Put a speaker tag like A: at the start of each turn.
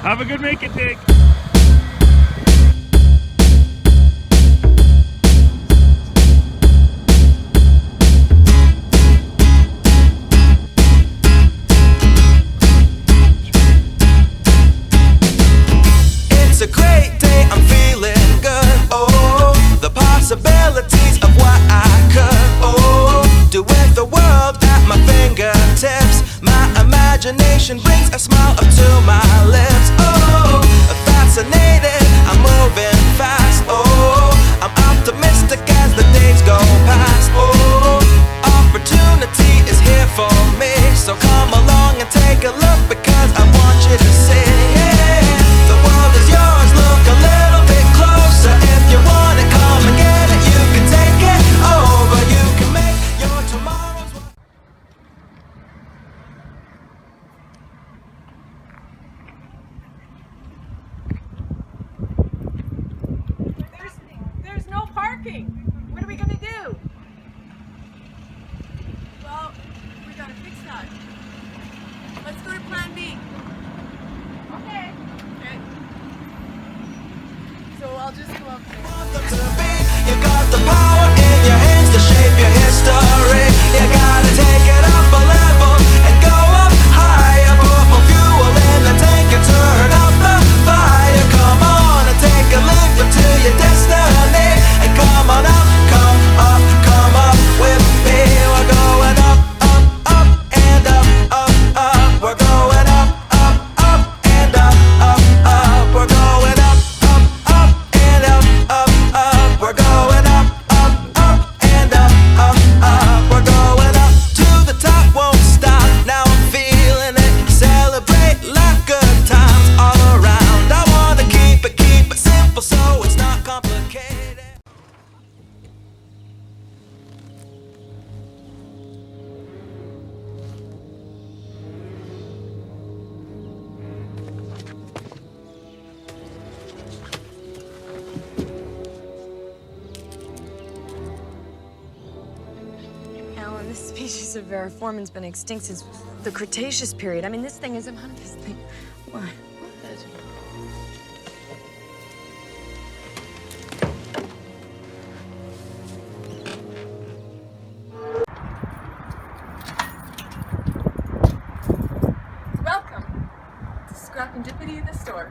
A: Have a good make it, Dick.
B: It's a great day, I'm feeling good. Oh, the possibilities of what I could do with the world at my fingertips. My imagination brings a smile up to my lips. Oh, fascinated, I'm moving fast. Oh, I'm optimistic as the days go past. Oh, opportunity is here for me, so come along and take a look, because I want you to see. The world is yours, look a little bit closer. If you want it, come and get it. You can take it over, you can make your tomorrows.
C: There's no parking. What are we gonna do? Well, we gotta fix that. Let's go to plan B. Okay. Okay. So I'll just go up there.
B: You got the power in your hands to shape your history. You gotta take it up a level and go up higher. Put more fuel in the tank and turn up the fire. Come on and take a leap into your destiny. And come on up, come up with me. We're going up, up, up, and up, up, up. We're going up, up, up, and up, up, up. We're going up, up, up, and up, up, up. We're going up, up, up, and up, up, up. We're going up to the top, won't stop. Now I'm feeling it. Celebrate life, good times all around. I wanna keep it simple so it's not complicated.
D: Alan, this species of Variformin's been extinct since the Cretaceous period. I mean, this thing is among this thing. What?
C: Welcome to Scrapendipity, the store.